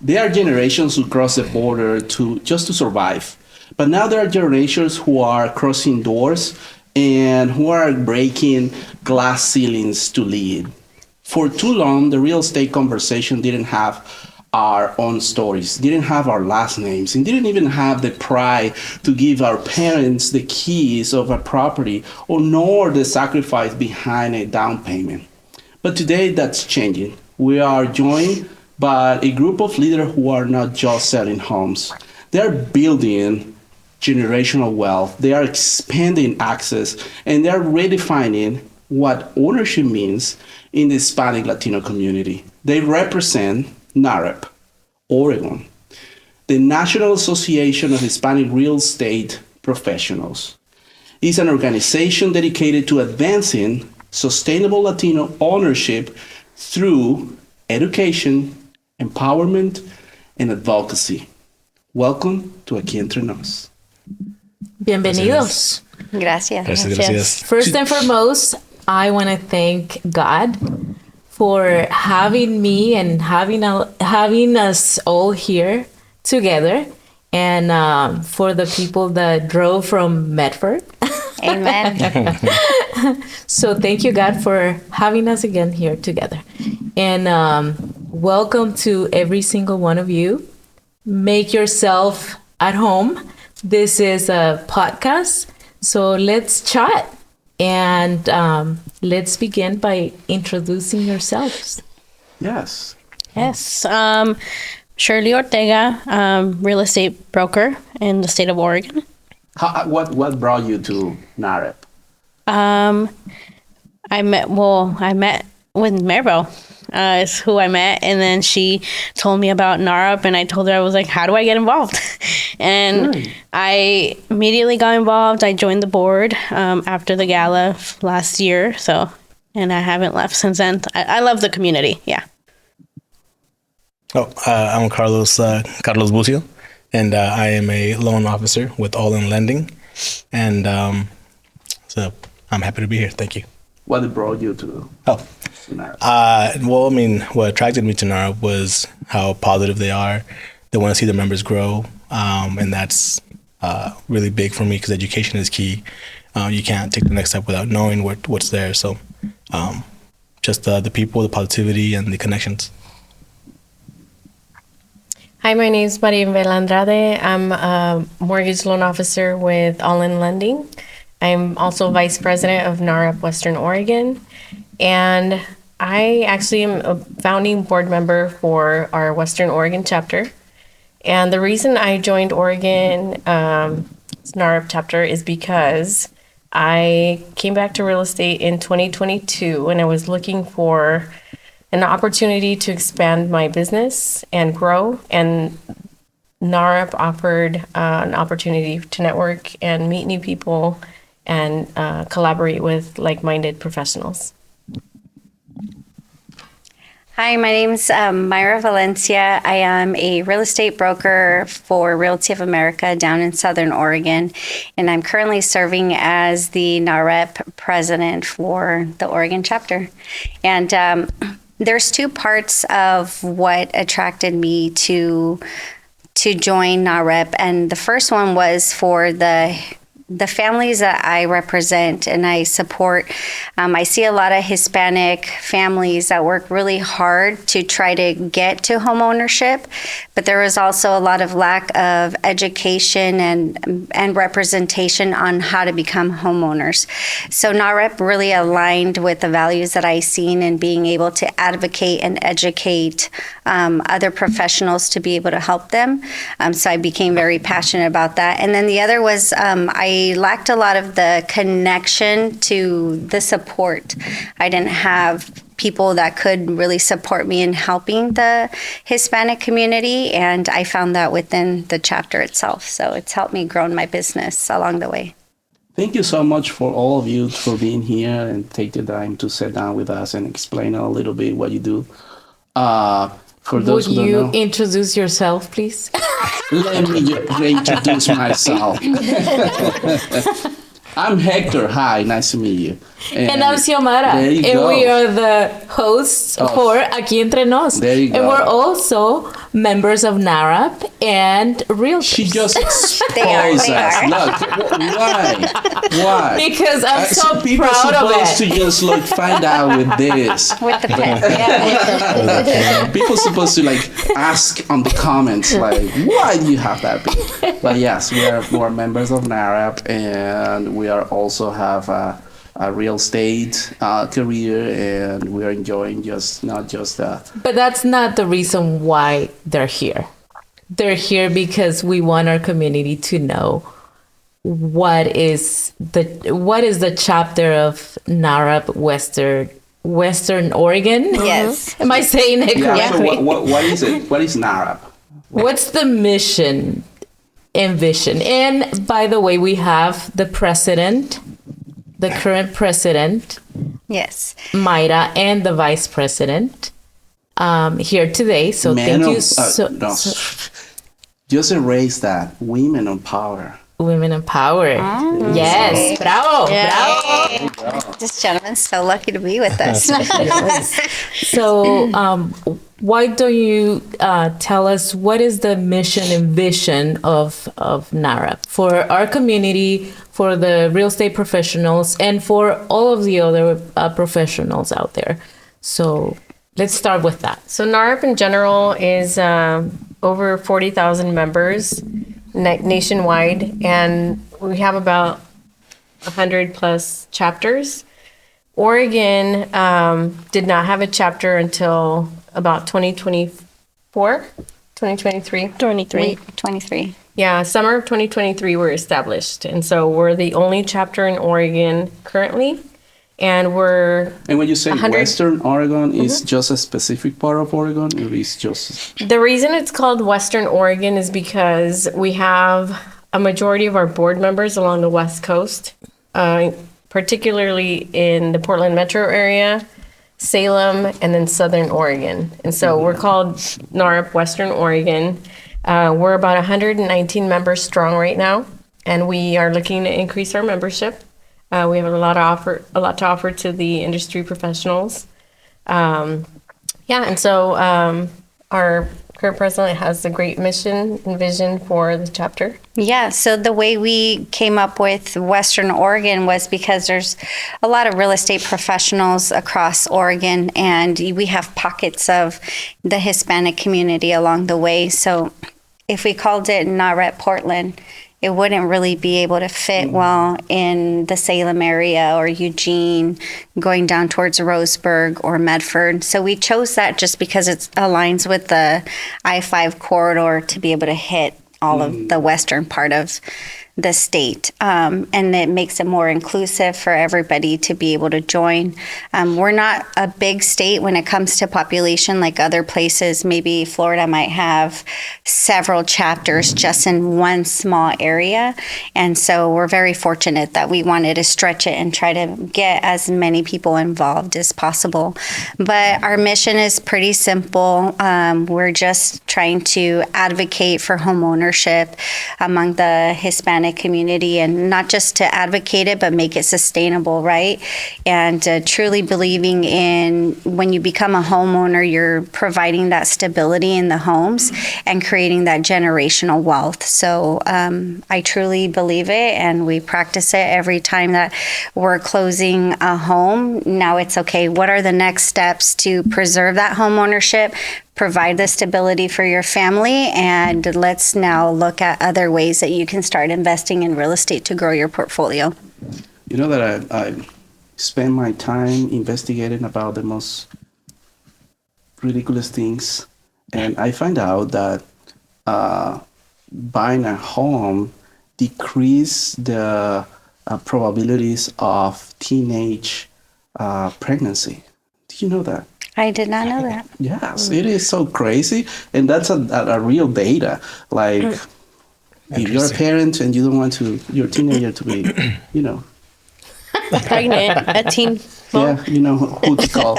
There are generations who cross the border just to survive. But now there are generations who are crossing doors and who are breaking glass ceilings to lead. For too long, the real estate conversation didn't have our own stories, didn't have our last names, and didn't even have the pride to give our parents the keys of a property or nor the sacrifice behind a down payment. But today that's changing. We are joined by a group of leaders who are not just selling homes. They're building generational wealth. They are expanding access, and they're redefining what ownership means in the Hispanic Latino community. They represent NAHREP Oregon, the National Association of Hispanic Real Estate Professionals. It's an organization dedicated to advancing sustainable Latino ownership through education, empowerment, and advocacy. Welcome to Aquí Entre Nos. Bienvenidos. Gracias. Gracias. First and foremost, I want to thank God for having me and having us all here together, and for the people that drove from Medford. Amen. So thank you, God, for having us again here together. And welcome to every single one of you. Make yourself at home. This is a podcast, so let's chat. And let's begin by introducing yourselves. Yes. Yes. Shirley Ortega, real estate broker in the state of Oregon. What brought you to NAHREP? I met with Maribel, is who I met, and then she told me about NAHREP, and I told her, I was like, how do I get involved? And Really? I immediately got involved. I joined the board after the gala last year, and I haven't left since then. I love the community, yeah. I'm Carlos Bucio, and I am a loan officer with All In Lending, and so I'm happy to be here. Thank you. What brought you to NAHREP? What attracted me to NAHREP was how positive they are. They want to see their members grow, and that's really big for me because education is key. You can't take the next step without knowing what's there. So just the people, the positivity, and the connections. Hi, my name is Maria Andrade. I'm a mortgage loan officer with All In Lending. I'm also vice president of NAHREP Western Oregon, and I actually am a founding board member for our Western Oregon chapter. And the reason I joined Oregon NAHREP chapter is because I came back to real estate in 2022, and I was looking for an opportunity to expand my business and grow. And NAHREP offered an opportunity to network and meet new people and collaborate with like-minded professionals. Hi, my name's Mayra Valencia. I am a real estate broker for Realty of America down in Southern Oregon, and I'm currently serving as the NAHREP president for the Oregon chapter. And there's two parts of what attracted me to join NAHREP, and the first one was for the families that I represent and I support. I see a lot of Hispanic families that work really hard to try to get to home ownership, but there is also a lot of lack of education and representation on how to become homeowners. So NAHREP really aligned with the values that I seen in being able to advocate and educate other professionals to be able to help them. So I became very passionate about that. And then the other was I lacked a lot of the connection to the support. I didn't have people that could really support me in helping the Hispanic community, and I found that within the chapter itself. So it's helped me grow in my business along the way. Thank you so much for all of you for being here and take the time to sit down with us and explain a little bit what you do. For those Would who you don't know, introduce yourself, please? let me reintroduce myself. I'm Hector. Hi, nice to meet you. And I'm Xiomara. There you And go. we are the hosts for Aquí Entre Nos. There you And go. we're also members of NAHREP and realtors. She just They are, exposed they us. are. Look, why? Because I'm so people proud of supposed it. to just like find out with this. With the pen. Yeah. People supposed to like ask on the comments like, why do you have that big? But yes, we're members of NAHREP, and we are also have a real estate career, and we're enjoying not just that. But that's not the reason why they're here. They're here because we want our community to know what is the chapter of NAHREP Western Oregon. Yes. Am I saying it Yeah. correctly? So what is it? What is NAHREP? What's the mission and vision? And by the way, we have the president, the current president, Yes. Mayra, and the vice president here today. So thank you no. Just erase that. Women on power. Women empowered. Yes. Bravo. Bravo. This gentleman's so lucky to be with us. So why don't you tell us what is the mission and vision of NAHREP for our community, for the real estate professionals, and for all of the other professionals out there? So let's start with that. So NAHREP in general is over 40,000 members nationwide, and we have about 100 plus chapters. Oregon did not have a chapter until about 2024, 2023. 23. Yeah, summer of 2023 we're established. And so we're the only chapter in Oregon currently. And we're And when you say 100 Western Oregon, is just a specific part of Oregon, or is just the reason it's called Western Oregon is because we have a majority of our board members along the West Coast, particularly in the Portland metro area, Salem, and then Southern Oregon. And so we're called NAHREP Western Oregon. We're about 119 members strong right now, and we are looking to increase our membership. We have a lot to offer to the industry professionals. And so our current president has a great mission and vision for the chapter. Yeah, so the way we came up with Western Oregon was because there's a lot of real estate professionals across Oregon, and we have pockets of the Hispanic community along the way. So if we called it NAHREP Portland, it wouldn't really be able to fit well in the Salem area or Eugene, going down towards Roseburg or Medford. So we chose that just because it aligns with the I-5 corridor to be able to hit all of the western part of the state. And it makes it more inclusive for everybody to be able to join. We're not a big state when it comes to population like other places. Maybe Florida might have several chapters just in one small area. And so we're very fortunate that we wanted to stretch it and try to get as many people involved as possible. But our mission is pretty simple. We're just trying to advocate for home ownership among the Hispanic community, and not just to advocate it, but make it sustainable, right? And truly believing in when you become a homeowner, you're providing that stability in the homes and creating that generational wealth. So I truly believe it, and we practice it every time that we're closing a home. Now it's okay, what are the next steps to preserve that home ownership, provide the stability for your family, and let's now look at other ways that you can start investing in real estate to grow your portfolio. You know that I spend my time investigating about the most ridiculous things, and I find out that buying a home decrease the probabilities of teenage pregnancy. Did you know that? I did not know that. Yes, it is so crazy, and that's a real data. Like, if you're a parent and you don't want your teenager to be, Pregnant, a teen. yeah, you know who to call.